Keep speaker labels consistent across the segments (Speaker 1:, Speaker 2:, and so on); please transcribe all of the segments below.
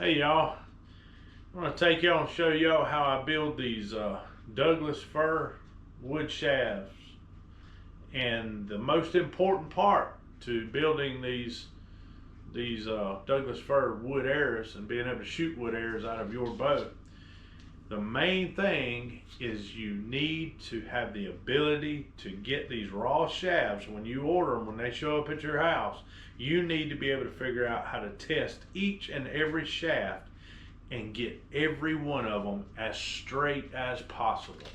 Speaker 1: Hey y'all, I'm going to take y'all and show y'all how I build these Douglas fir wood shafts. And the most important part to building these Douglas fir wood arrows and being able to shoot wood arrows out of your bow, the main thing is you need to have the ability to get these raw shafts. When you order them, when they show up at your house, you need to be able to figure out how to test each and every shaft and get every one of them as straight as possible.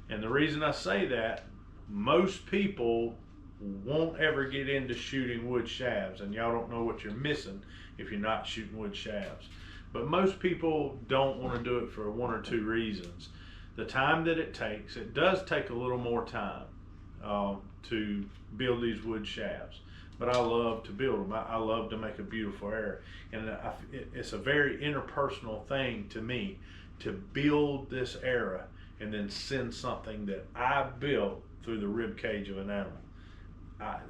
Speaker 1: And the reason I say that, most people won't ever get into shooting wood shafts, and y'all don't know what you're missing if you're not shooting wood shafts. But most people don't want to do it for one or two reasons. The time that it takes, it does take a little more time to build these wood shafts. But I love to build them. I love to make a beautiful arrow. And it's a very interpersonal thing to me to build this arrow and then send something that I built through the rib cage of an animal.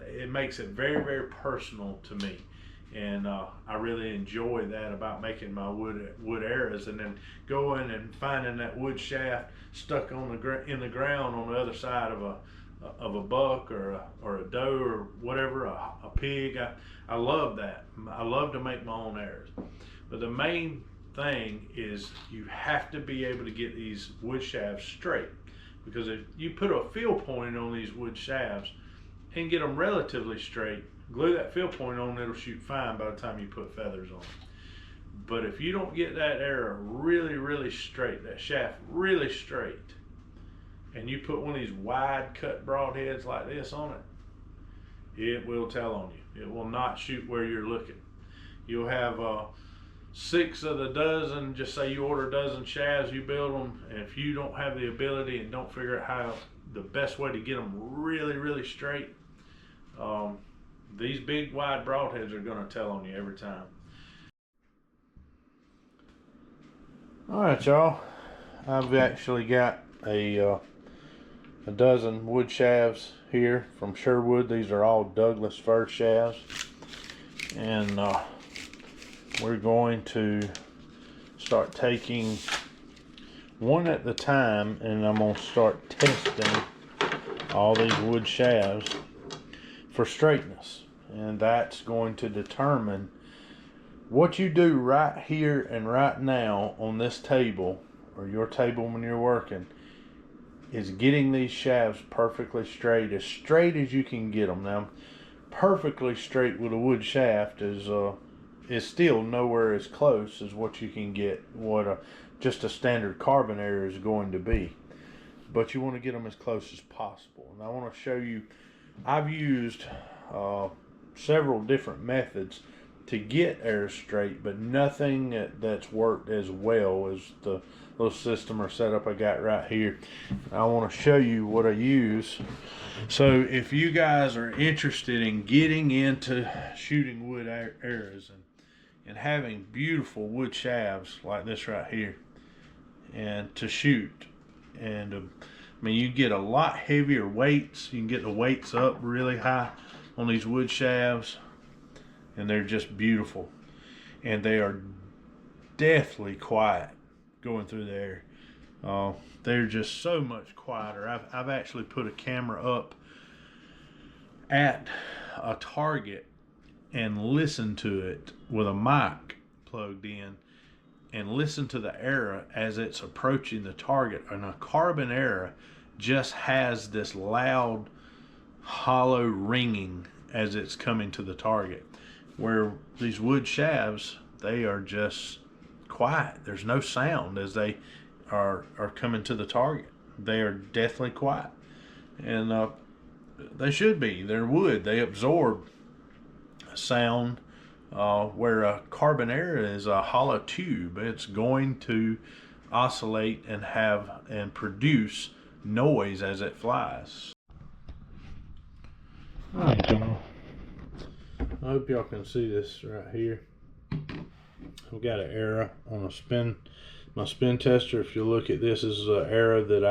Speaker 1: It makes it very, very personal to me. And I really enjoy that about making my wood arrows, and then going and finding that wood shaft stuck on in the ground on the other side of a buck or a doe or whatever, a pig. I love that. I love to make my own arrows. But the main thing is you have to be able to get these wood shafts straight, because if you put a field point on these wood shafts and get them relatively straight, glue that field point on, it'll shoot fine by the time you put feathers on it. But if you don't get that arrow really, really straight, that shaft really straight, and you put one of these wide cut broadheads like this on it, it will tell on you. It will not shoot where you're looking. You'll have 6 of the dozen, just say you order a dozen shafts, you build them, and if you don't have the ability and don't figure out how the best way to get them really, really straight, these big wide broadheads are going to tell on you every time. Alright y'all, I've actually got a dozen wood shafts here from Sherwood. These are all Douglas fir shafts, and we're going to start taking one at the time, and I'm going to start testing all these wood shafts for straightness. And that's going to determine what you do right here and right now on this table, or your table when you're working, is getting these shafts perfectly straight as you can get them. Now, perfectly straight with a wood shaft is still nowhere as close as what you can get what just a standard carbon arrow is going to be, but you want to get them as close as possible. And I want to show you, I've used several different methods to get arrows straight, but nothing that's worked as well as the little system or setup I got right here. I want to show you what I use. So if you guys are interested in getting into shooting wood arrows and having beautiful wood shafts like this right here, and to shoot, and I mean, you get a lot heavier weights. You can get the weights up really high on these wood shafts, and they're just beautiful. And they are deathly quiet going through there. They're just so much quieter. I've actually put a camera up at a target and listened to it with a mic plugged in, and listen to the arrow as it's approaching the target. And a carbon arrow just has this loud, hollow ringing as it's coming to the target, where these wood shafts, they are just quiet. There's no sound as they are coming to the target. They are deathly quiet, and they should be. They're wood. They absorb sound, where a carbon arrow is a hollow tube. It's going to oscillate and produce noise as it flies. Alright y'all, I hope y'all can see this right here. I've got an arrow on my spin tester. If you look at this, this is an arrow that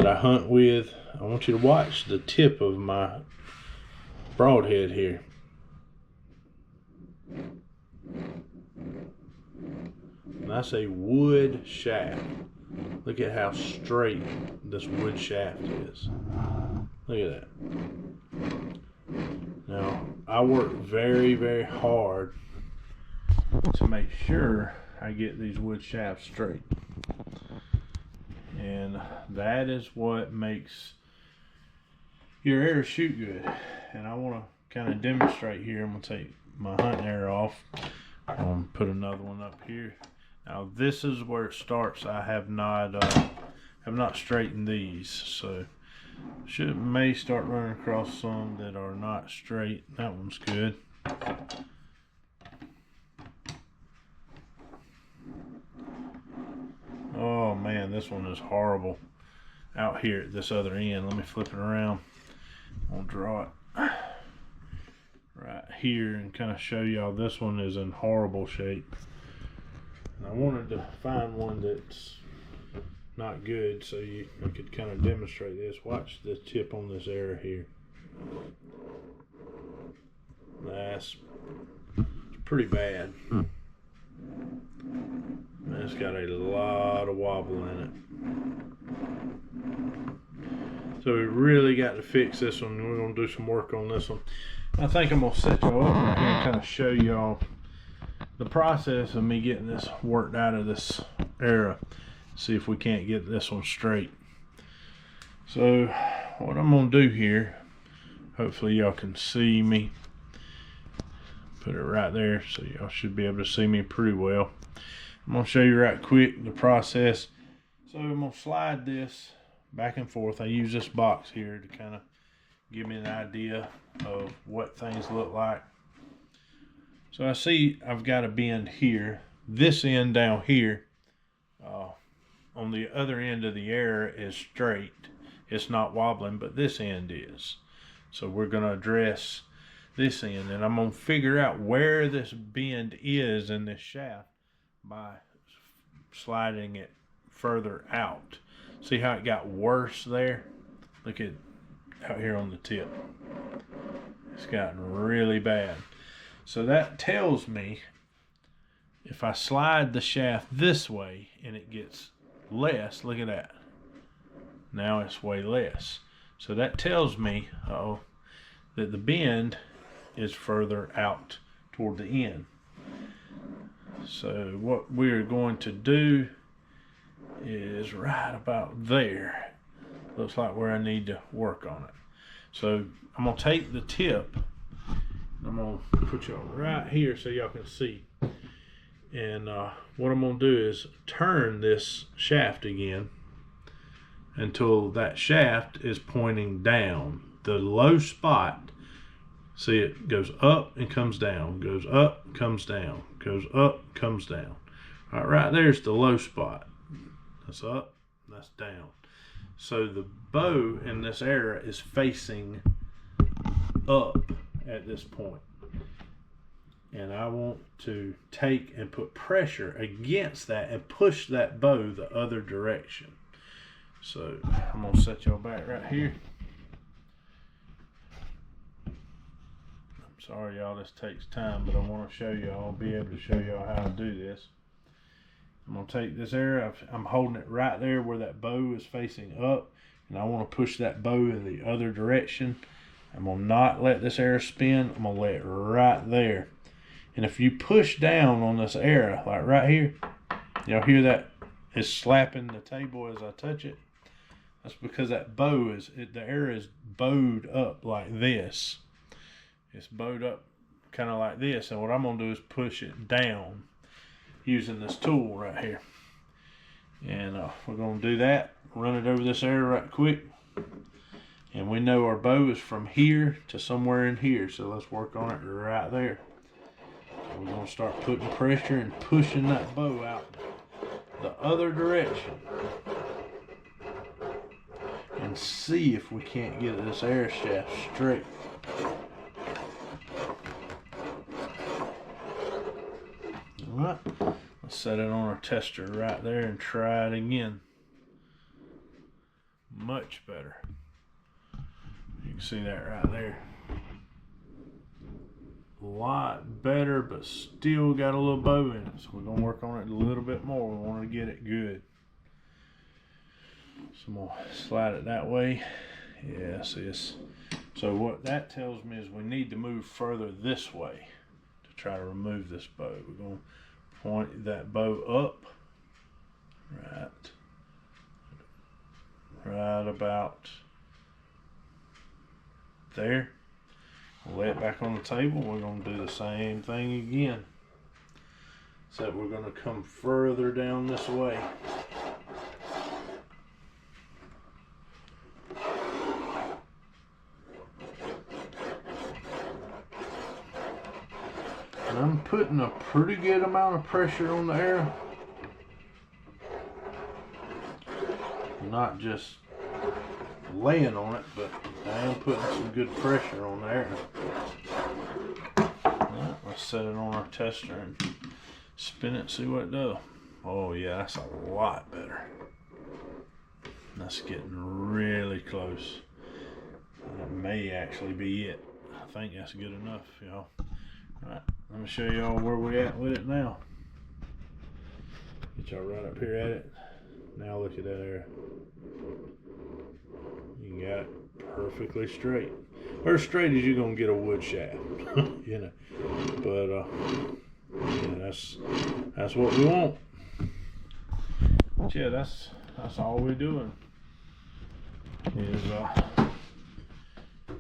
Speaker 1: I hunt with. I want you to watch the tip of my broadhead here. And that's a wood shaft. Look at how straight this wood shaft is. Look at that. Now, I work very, very hard to make sure I get these wood shafts straight. And that is what makes your arrow shoot good. And I want to kind of demonstrate here. I'm going to take my hunting arrow off. I'm going to put another one up here. Now this is where it starts. I have not straightened these, so may start running across some that are not straight. That one's good. Oh man, this one is horrible out here at this other end. Let me flip it around. I'll draw it right here and kind of show y'all this one is in horrible shape. And I wanted to find one that's not good so I could kind of demonstrate this. Watch the tip on this arrow here. That's pretty bad. And it's got a lot of wobble in it. So we really got to fix this one. We're going to do some work on this one. I think I'm going to set y'all up right here and kind of show y'all the process of me getting this worked out of this arrow. See if we can't get this one straight. So what I'm going to do here, hopefully y'all can see me. Put it right there so y'all should be able to see me pretty well. I'm going to show you right quick the process. So I'm going to slide this back and forth. I use this box here to kind of give me an idea of what things look like. So I see I've got a bend here. This end down here on the other end of the arrow is straight. It's not wobbling, but this end is. So we're going to address this end, and I'm going to figure out where this bend is in this shaft by sliding it further out. See how it got worse there? Look at out here on the tip. It's gotten really bad. So that tells me if I slide the shaft this way and it gets less, look at that. Now it's way less. So that tells me that the bend is further out toward the end. So what we're going to do is right about there. Looks like where I need to work on it. So I'm going to take the tip, I'm going to put y'all right here so y'all can see. And what I'm going to do is turn this shaft again until that shaft is pointing down. The low spot, see, it goes up and comes down, goes up, comes down, goes up, comes down. All right, there's the low spot. That's up, that's down. So the bow in this arrow is facing up at this point. And I want to take and put pressure against that and push that bow the other direction. So I'm going to set y'all back right here. I'm sorry y'all, this takes time, but I want to show y'all, I'll be able to show y'all how to do this. I'm going to take this arrow, I'm holding it right there where that bow is facing up, and I want to push that bow in the other direction. I'm going to not let this arrow spin, I'm going to lay it right there. And if you push down on this arrow, like right here, y'all hear that it's slapping the table as I touch it? That's because that bow is, the arrow is bowed up like this. It's bowed up kind of like this, and what I'm going to do is push it down using this tool right here. And we're going to do that, run it over this arrow right quick. And we know our bow is from here to somewhere in here, so let's work on it right there. So we're going to start putting pressure and pushing that bow out the other direction. And see if we can't get this arrow shaft straight. Alright, let's set it on our tester right there and try it again. Much better. You can see that right there. lot better, but still got a little bow in it. So we're gonna work on it a little bit more. We want to get it good. So I'm gonna slide it that way. Yeah, sis. So what that tells me is we need to move further this way to try to remove this bow. We're gonna point that bow up, right about there. We'll lay it back on the table. We're going to do the same thing again. So we're going to come further down this way. And I'm putting a pretty good amount of pressure on the arrow. Not just laying on it, but I am putting some good pressure on the arrow. Right, let's set it on our tester and spin it and see what it does. Oh yeah, that's a lot better. That's getting really close. That may actually be it. I think that's good enough, y'all. Alright, let me show y'all where we're at with it now. Get y'all right up here at it. Now look at that arrow. You got it perfectly straight. Or as straight as you're gonna get a wood shaft. You know. But yeah, that's what we want. But yeah, that's all we're doing. Is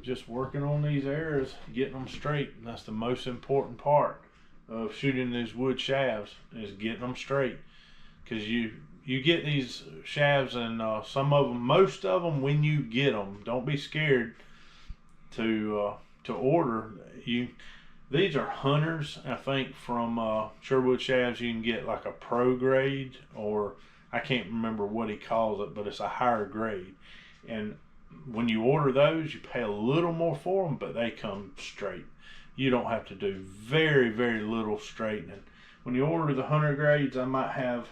Speaker 1: just working on these arrows, getting them straight. And that's the most important part of shooting these wood shafts, is getting them straight. Because you get these shafts, and some of them, most of them, when you get them, don't be scared to order. These are hunters. I think from Sherwood Shafts you can get like a pro grade, or I can't remember what he calls it, but it's a higher grade. And when you order those, you pay a little more for them, but they come straight. You don't have to do very, very little straightening. When you order the hunter grades, I might have,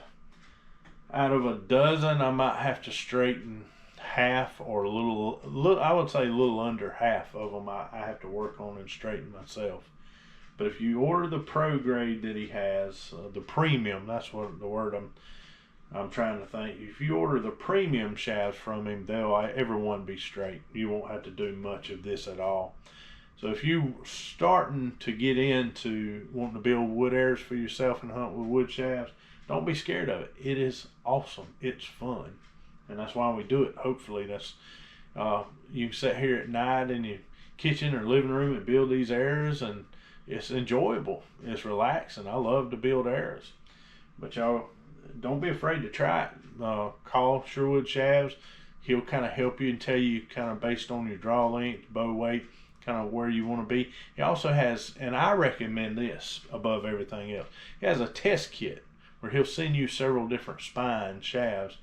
Speaker 1: out of a dozen, I might have to straighten half, or a little, I would say a little under half of them I have to work on and straighten myself. But if you order the pro grade that he has, the premium, that's what the word I'm trying to think. If you order the premium shafts from him, they'll everyone be straight. You won't have to do much of this at all. So if you starting to get into wanting to build wood arrows for yourself and hunt with wood shafts, don't be scared of it. It is awesome. It's fun. And that's why we do it. Hopefully that's, you can sit here at night in your kitchen or living room and build these arrows, and it's enjoyable. It's relaxing. I love to build arrows. But y'all, don't be afraid to try it. Call Sherwood Shafts. He'll kind of help you and tell you kind of based on your draw length, bow weight, kind of where you want to be. He also has, and I recommend this above everything else, he has a test kit where he'll send you several different spine shafts.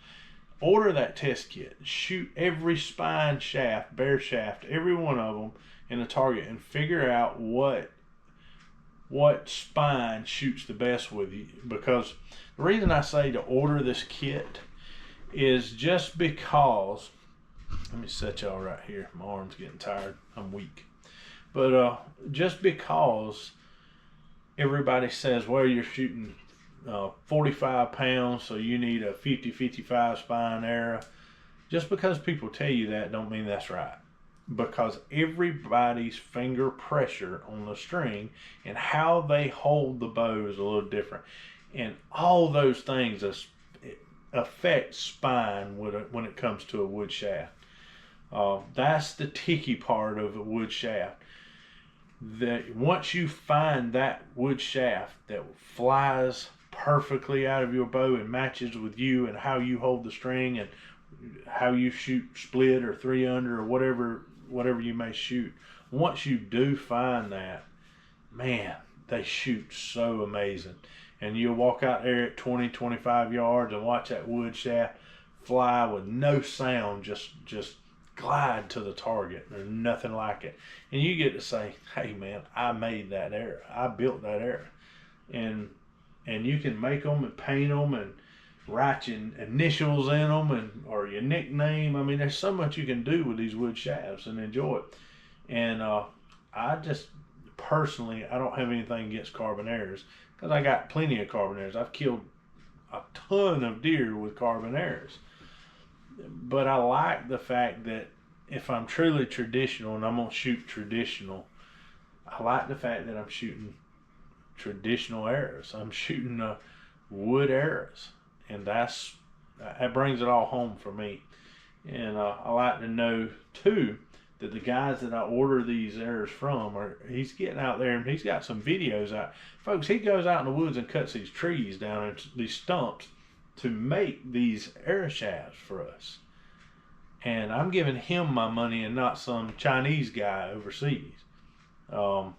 Speaker 1: Order that test kit. Shoot every spine shaft, bare shaft, every one of them in a target, and figure out what spine shoots the best with you. Because the reason I say to order this kit is just because, let me set y'all right here. My arm's getting tired. I'm weak. But just because everybody says, well, you're shooting 45 pounds, so you need a 50-55 spine arrow. Just because people tell you that don't mean that's right. Because everybody's finger pressure on the string and how they hold the bow is a little different. And all those things affect spine when it comes to a wood shaft. That's the tricky part of a wood shaft. That once you find that wood shaft that flies perfectly out of your bow and matches with you and how you hold the string and how you shoot split or 3-under or whatever you may shoot, once you do find that, man, they shoot so amazing. And you'll walk out there at 20-25 yards and watch that wood shaft fly with no sound, just glide to the target. There's nothing like it. And you get to say, hey man, I made that arrow. I built that arrow. And you can make them and paint them and write your initials in them or your nickname. I mean, there's so much you can do with these wood shafts and enjoy it. And I just personally, I don't have anything against carbon arrows because I got plenty of carbon arrows. I've killed a ton of deer with carbon arrows. But I like the fact that if I'm truly traditional and I'm going to shoot traditional, I like the fact that I'm shooting traditional arrows. I'm shooting wood arrows, and that brings it all home for me. And I like to know too that the guys that I order these arrows from he's getting out there and he's got some videos out. Folks, he goes out in the woods and cuts these trees down and these stumps to make these arrow shafts for us. And I'm giving him my money and not some Chinese guy overseas. I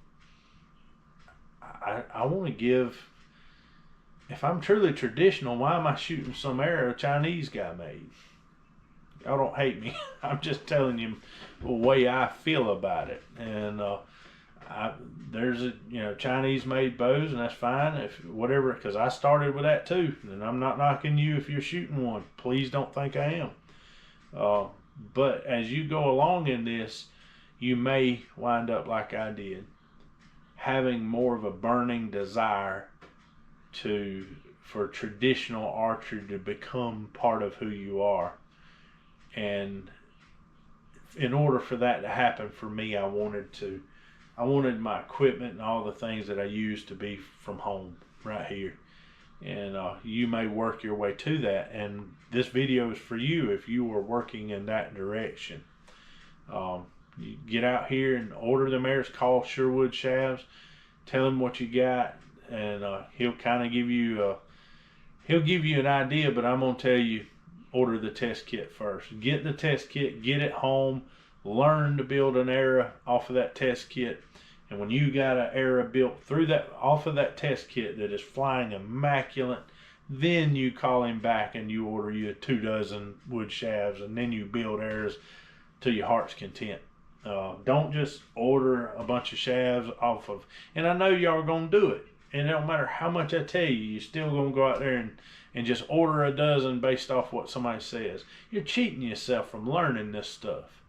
Speaker 1: want to give, if I'm truly traditional, why am I shooting some arrow Chinese guy made? Y'all don't hate me. I'm just telling you the way I feel about it. And there's Chinese made bows, and that's fine. If whatever, because I started with that too. And I'm not knocking you if you're shooting one. Please don't think I am. But as you go along in this, you may wind up like I did, having more of a burning desire for traditional archery to become part of who you are. And in order for that to happen for me, I wanted my equipment and all the things that I use to be from home right here. And you may work your way to that, and this video is for you if you are working in that direction. You get out here and order them arrows, call Sherwood Shafts, tell him what you got, and he'll kind of give you an idea. But I'm gonna tell you, order the test kit first. Get the test kit, get it home, learn to build an arrow off of that test kit. And when you got an arrow built off of that test kit that is flying immaculate, then you call him back and you order you 24 wood shafts, and then you build arrows to your heart's content. Don't just order a bunch of shafts off of, and I know y'all are gonna do it, and it don't matter how much I tell you, you're still gonna go out there and just order a dozen based off what somebody says. You're cheating yourself from learning this stuff.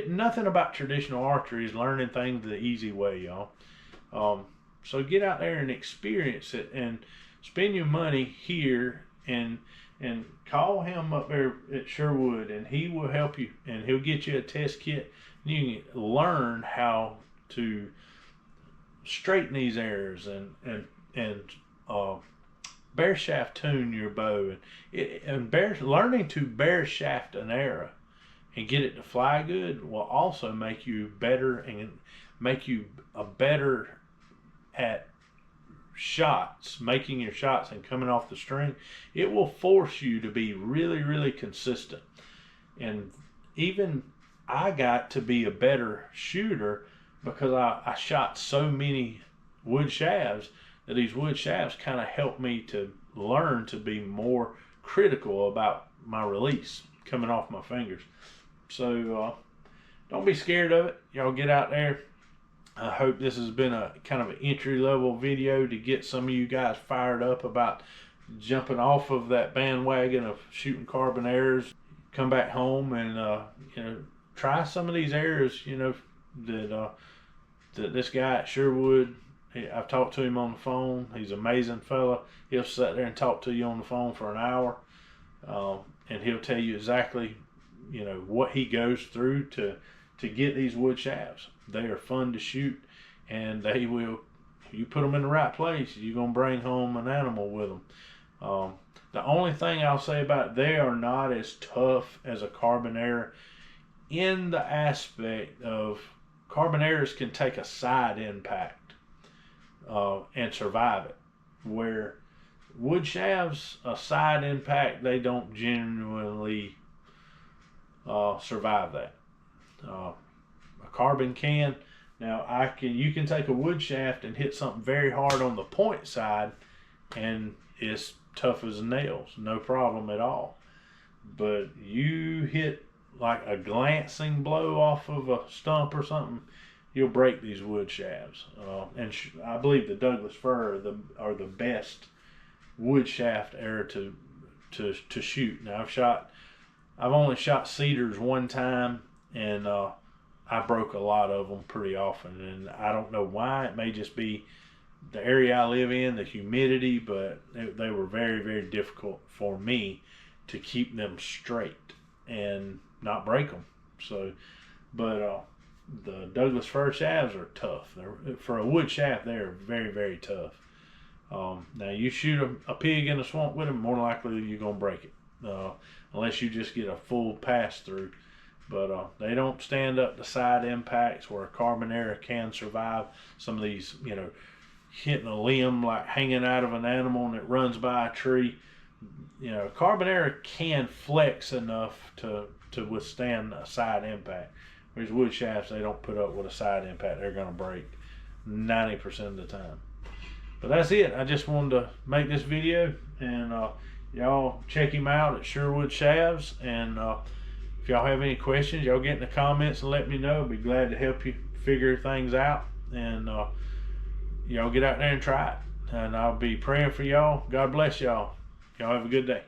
Speaker 1: Nothing about traditional archery is learning things the easy way, y'all. So get out there and experience it, and spend your money here, and call him up there at Sherwood, and he will help you, and he'll get you a test kit. You can learn how to straighten these arrows and bare shaft tune your bow, learning to bare shaft an arrow and get it to fly good will also make you better and make you better at shots, making your shots and coming off the string. It will force you to be really, really consistent. And even I got to be a better shooter because I shot so many wood shafts that these wood shafts kind of helped me to learn to be more critical about my release coming off my fingers. So don't be scared of it. Y'all get out there. I hope this has been a kind of an entry-level video to get some of you guys fired up about jumping off of that bandwagon of shooting carbon arrows. Come back home and try some of these arrows. That this guy at Sherwood, I've talked to him on the phone. He's an amazing fella. He'll sit there and talk to you on the phone for an hour, and he'll tell you exactly what he goes through to get these wood shafts. They are fun to shoot, and they will, you put them in the right place, you're going to bring home an animal with them. The only thing I'll say about it, they are not as tough as a carbon arrow in the aspect of carbon arrows can take a side impact and survive it, where wood shafts, a side impact, they don't genuinely survive that. A carbon can. Now you can take a wood shaft and hit something very hard on the point side, and it's tough as nails, no problem at all. But you hit like a glancing blow off of a stump or something, you'll break these wood shafts. And I believe the Douglas fir are the best wood shaft arrow to shoot. Now I've only shot cedars one time, and I broke a lot of them pretty often, and I don't know why. It may just be the area I live in, the humidity, but they were very, very difficult for me to keep them straight and not break them. So, but the Douglas fir shafts are tough. For a wood shaft, they are very, very tough. Now you shoot a pig in the swamp with them, more likely you're gonna break it, unless you just get a full pass through. But they don't stand up to side impacts where a carbonera can survive. Some of these, hitting a limb like hanging out of an animal and it runs by a tree. Carbonera can flex enough to withstand a side impact. Whereas wood shafts, they don't put up with a side impact. They're going to break 90% of the time. But that's it. I just wanted to make this video, and y'all check him out at Sherwood Shafts. And if y'all have any questions, y'all get in the comments and let me know. I'll be glad to help you figure things out. And y'all get out there and try it. And I'll be praying for y'all. God bless y'all. Y'all have a good day.